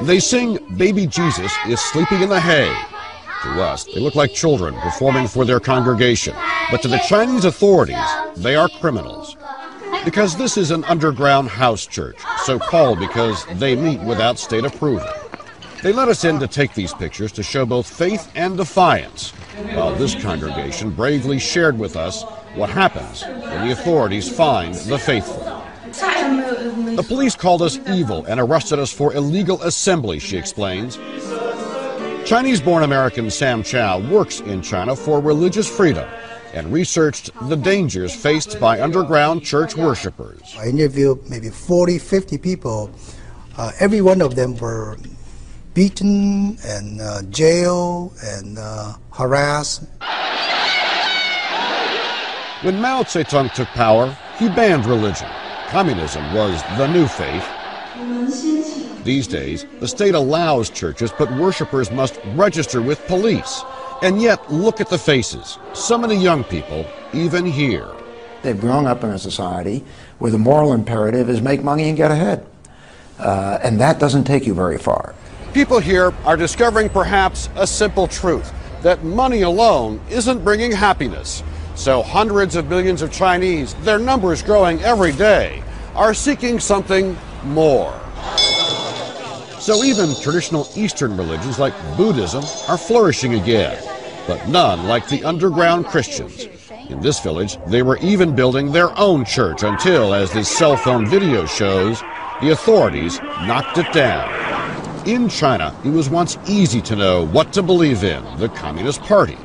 They sing Baby Jesus is Sleeping in the Hay. To us, they look like children performing for their congregation. But to the Chinese authorities, they are criminals. Because this is an underground house church, so called because they meet without state approval. They let us in to take these pictures to show both faith and defiance, while this congregation bravely shared with us what happens when the authorities find the faithful. The police called us evil and arrested us for illegal assembly, she explains. Chinese-born American Sam Chow works in China for religious freedom and researched the dangers faced by underground church worshippers. I interviewed maybe 40, 50 people. Every one of them were beaten and jailed and harassed. When Mao Zedong took power, he banned religion. Communism was the new faith. These days, the state allows churches, but worshippers must register with police. And yet, look at the faces. So many young people, even here. They've grown up in a society where the moral imperative is make money and get ahead. And that doesn't take you very far. People here are discovering perhaps a simple truth, that money alone isn't bringing happiness. So hundreds of millions of Chinese, their numbers growing every day, are seeking something more. So even traditional Eastern religions like Buddhism are flourishing again, but none like the underground Christians. In this village, they were even building their own church until, as this cell phone video shows, the authorities knocked it down. In China, it was once easy to know what to believe in, the Communist Party.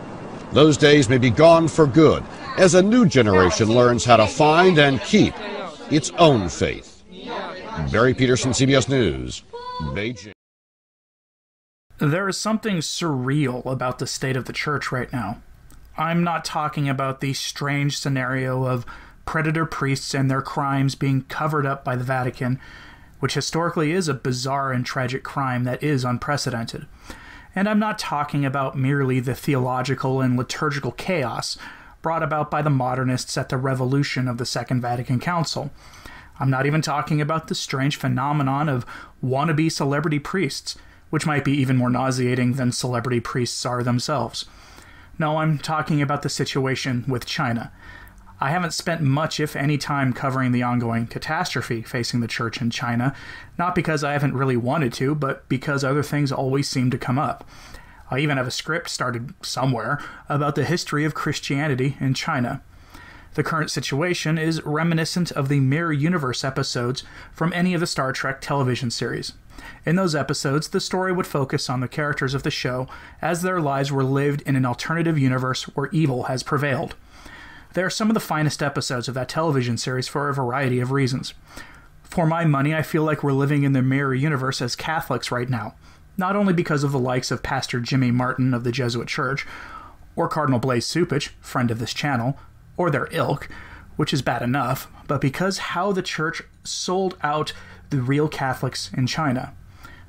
Those days may be gone for good, as a new generation learns how to find and keep its own faith. Barry Peterson, CBS News, Beijing. There is something surreal about the state of the church right now. I'm not talking about the strange scenario of predator priests and their crimes being covered up by the Vatican, which historically is a bizarre and tragic crime that is unprecedented. And I'm not talking about merely the theological and liturgical chaos brought about by the modernists at the revolution of the Second Vatican Council. I'm not even talking about the strange phenomenon of wannabe celebrity priests, which might be even more nauseating than celebrity priests are themselves. No, I'm talking about the situation with China. I haven't spent much, if any, time covering the ongoing catastrophe facing the church in China, not because I haven't really wanted to, but because other things always seem to come up. I even have a script started somewhere about the history of Christianity in China. The current situation is reminiscent of the Mirror Universe episodes from any of the Star Trek television series. In those episodes, the story would focus on the characters of the show as their lives were lived in an alternative universe where evil has prevailed. They are some of the finest episodes of that television series for a variety of reasons. For my money, I feel like we're living in the Mirror Universe as Catholics right now, not only because of the likes of Pastor Jimmy Martin of the Jesuit Church, or Cardinal Blaise Cupich, friend of this channel, or their ilk, which is bad enough, but because how the church sold out the real Catholics in China.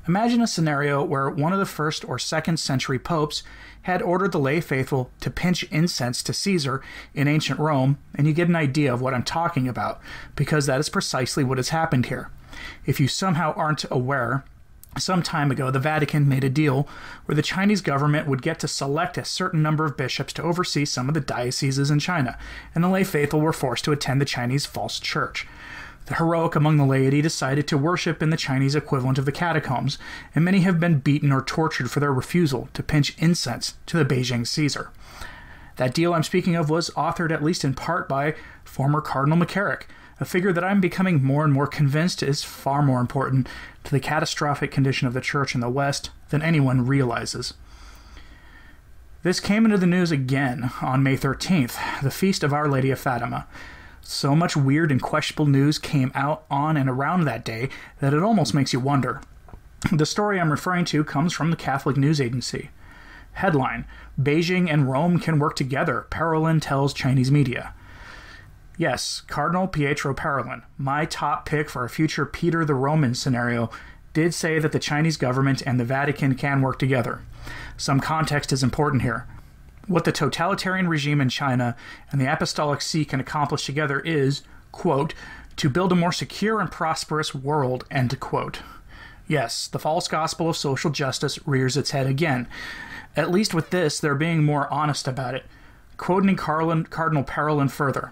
Imagine a scenario where one of the 1st or 2nd century popes had ordered the lay faithful to pinch incense to Caesar in ancient Rome, and you get an idea of what I'm talking about, because that is precisely what has happened here. If you somehow aren't aware, some time ago the Vatican made a deal where the Chinese government would get to select a certain number of bishops to oversee some of the dioceses in China, and the lay faithful were forced to attend the Chinese false church. The heroic among the laity decided to worship in the Chinese equivalent of the catacombs, and many have been beaten or tortured for their refusal to pinch incense to the Beijing Caesar. That deal I'm speaking of was authored at least in part by former Cardinal McCarrick, a figure that I'm becoming more and more convinced is far more important to the catastrophic condition of the church in the West than anyone realizes. This came into the news again on May 13th, the feast of Our Lady of Fatima. So much weird and questionable news came out on and around that day that it almost makes you wonder. The story I'm referring to comes from the Catholic News Agency. Headline: Beijing and Rome can work together, Parolin tells Chinese media. Yes, Cardinal Pietro Parolin, my top pick for a future Peter the Roman scenario, did say that the Chinese government and the Vatican can work together. Some context is important here. What the totalitarian regime in China and the Apostolic See can accomplish together is, quote, to build a more secure and prosperous world, end quote. Yes, the false gospel of social justice rears its head again. At least with this, they're being more honest about it. Quoting Cardinal Parolin further,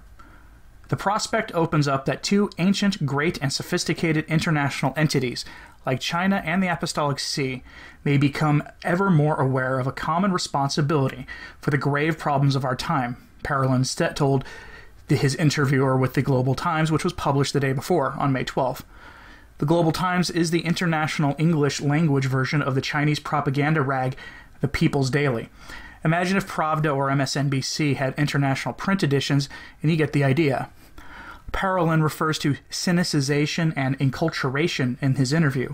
"The prospect opens up that two ancient, great, and sophisticated international entities, like China and the Apostolic See, may become ever more aware of a common responsibility for the grave problems of our time," Parolin told his interviewer with the Global Times, which was published the day before, on May 12th. The Global Times is the international English language version of the Chinese propaganda rag, The People's Daily. Imagine if Pravda or MSNBC had international print editions, and you get the idea. Parolin refers to cynicization and enculturation in his interview,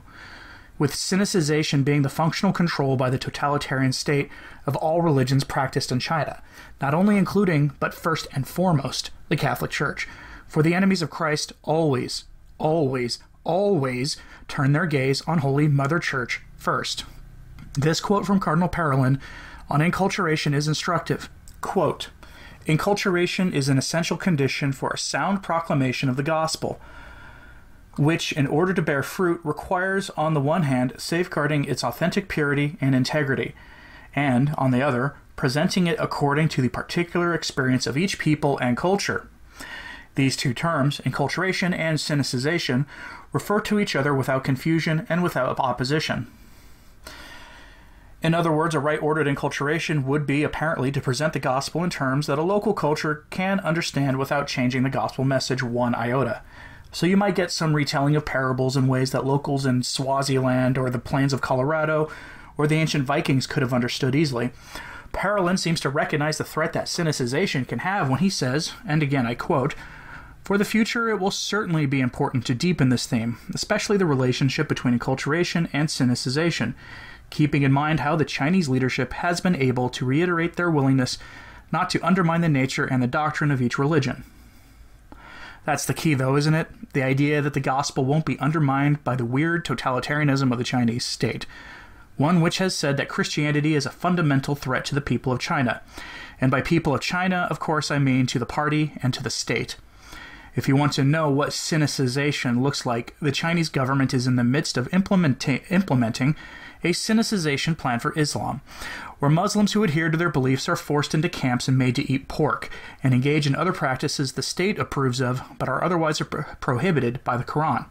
with cynicization being the functional control by the totalitarian state of all religions practiced in China, not only including, but first and foremost, the Catholic Church. For the enemies of Christ always, always, always turn their gaze on Holy Mother Church first. This quote from Cardinal Parolin on enculturation is instructive. Quote, "Enculturation is an essential condition for a sound proclamation of the gospel, which, in order to bear fruit, requires, on the one hand, safeguarding its authentic purity and integrity, and, on the other, presenting it according to the particular experience of each people and culture. These two terms, enculturation and cynicization, refer to each other without confusion and without opposition." In other words, a right-ordered enculturation would be, apparently, to present the gospel in terms that a local culture can understand without changing the gospel message one iota. So you might get some retelling of parables in ways that locals in Swaziland or the plains of Colorado or the ancient Vikings could have understood easily. Parolin seems to recognize the threat that cynicization can have when he says, and again I quote, "For the future, it will certainly be important to deepen this theme, especially the relationship between enculturation and cynicization, keeping in mind how the Chinese leadership has been able to reiterate their willingness not to undermine the nature and the doctrine of each religion." That's the key, though, isn't it? The idea that the gospel won't be undermined by the weird totalitarianism of the Chinese state, one which has said that Christianity is a fundamental threat to the people of China. And by people of China, of course, I mean to the party and to the state. If you want to know what cynicization looks like, the Chinese government is in the midst of implementing a cynicization plan for Islam, where Muslims who adhere to their beliefs are forced into camps and made to eat pork, and engage in other practices the state approves of, but are otherwise prohibited by the Quran.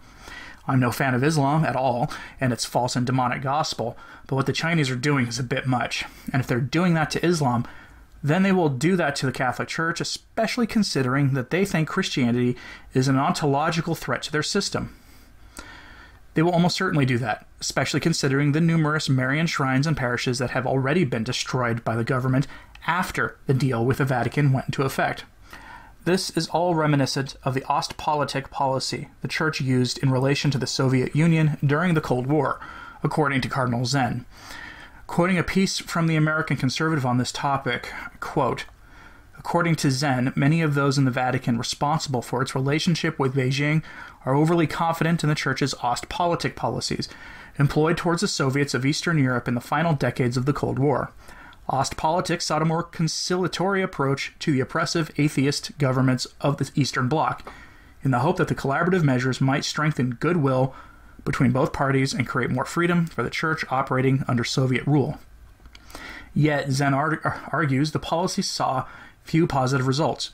I'm no fan of Islam at all, and its false and demonic gospel, but what the Chinese are doing is a bit much. And if they're doing that to Islam, then they will do that to the Catholic Church, especially considering that they think Christianity is an ontological threat to their system. They will almost certainly do that, especially considering the numerous Marian shrines and parishes that have already been destroyed by the government after the deal with the Vatican went into effect. This is all reminiscent of the Ostpolitik policy the Church used in relation to the Soviet Union during the Cold War, according to Cardinal Zen. Quoting a piece from the American Conservative on this topic, quote, "According to Zen, many of those in the Vatican responsible for its relationship with Beijing are overly confident in the Church's Ostpolitik policies, employed towards the Soviets of Eastern Europe in the final decades of the Cold War. Ostpolitik sought a more conciliatory approach to the oppressive atheist governments of the Eastern Bloc, in the hope that the collaborative measures might strengthen goodwill between both parties and create more freedom for the Church operating under Soviet rule. Yet, Zen argues the policy saw few positive results,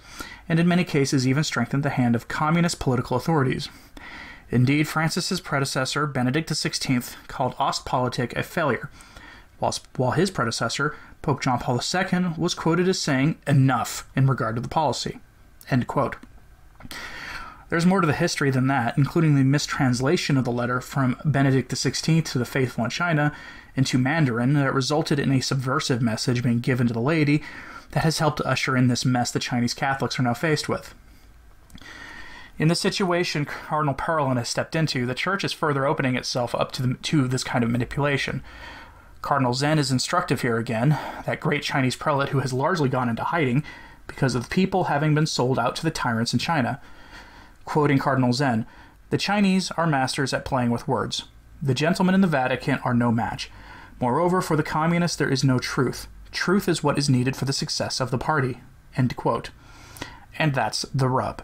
and in many cases even strengthened the hand of communist political authorities. Indeed, Francis's predecessor, Benedict XVI, called Ostpolitik a failure, while his predecessor, Pope John Paul II, was quoted as saying, 'enough' in regard to the policy." End quote. There's more to the history than that, including the mistranslation of the letter from Benedict XVI to the faithful in China into Mandarin that resulted in a subversive message being given to the laity that has helped to usher in this mess the Chinese Catholics are now faced with. In the situation Cardinal Parolin has stepped into, the Church is further opening itself up to this kind of manipulation. Cardinal Zen is instructive here again, that great Chinese prelate who has largely gone into hiding because of the people having been sold out to the tyrants in China. Quoting Cardinal Zen, "The Chinese are masters at playing with words. The gentlemen in the Vatican are no match. Moreover, for the communists there is no truth. Truth is what is needed for the success of the party." End quote. And that's the rub.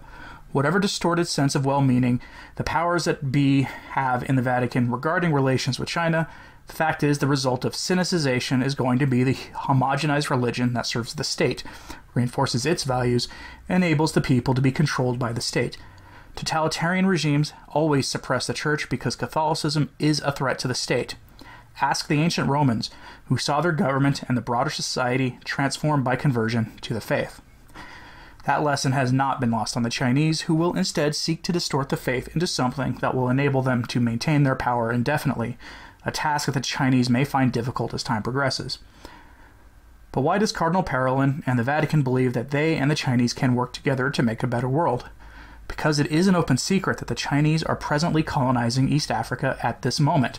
Whatever distorted sense of well-meaning the powers that be have in the Vatican regarding relations with China, the fact is the result of sinicization is going to be the homogenized religion that serves the state, reinforces its values, and enables the people to be controlled by the state. Totalitarian regimes always suppress the church because Catholicism is a threat to the state. Ask the ancient Romans, who saw their government and the broader society transformed by conversion to the faith. That lesson has not been lost on the Chinese, who will instead seek to distort the faith into something that will enable them to maintain their power indefinitely, a task that the Chinese may find difficult as time progresses. But why does Cardinal Parolin and the Vatican believe that they and the Chinese can work together to make a better world? Because it is an open secret that the Chinese are presently colonizing East Africa at this moment.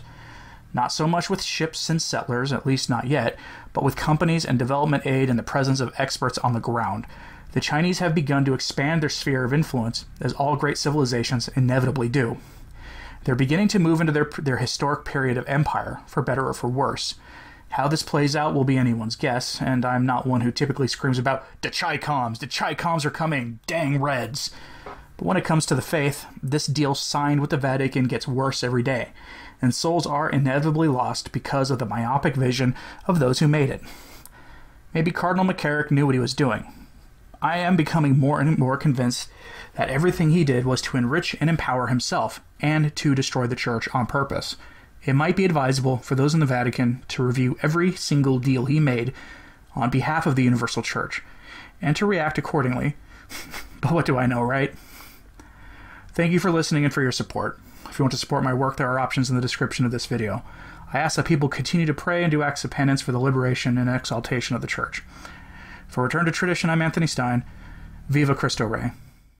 Not so much with ships and settlers, at least not yet, but with companies and development aid and the presence of experts on the ground. The Chinese have begun to expand their sphere of influence, as all great civilizations inevitably do. They're beginning to move into their historic period of empire, for better or for worse. How this plays out will be anyone's guess, and I'm not one who typically screams about, the Chi-Coms are coming, dang Reds. But when it comes to the faith, this deal signed with the Vatican gets worse every day, and souls are inevitably lost because of the myopic vision of those who made it. Maybe Cardinal McCarrick knew what he was doing. I am becoming more and more convinced that everything he did was to enrich and empower himself, and to destroy the church on purpose. It might be advisable for those in the Vatican to review every single deal he made on behalf of the Universal Church, and to react accordingly. But what do I know, right? Thank you for listening and for your support. If you want to support my work, there are options in the description of this video. I ask that people continue to pray and do acts of penance for the liberation and exaltation of the Church. For Return to Tradition, I'm Anthony Stine. Viva Cristo Rey.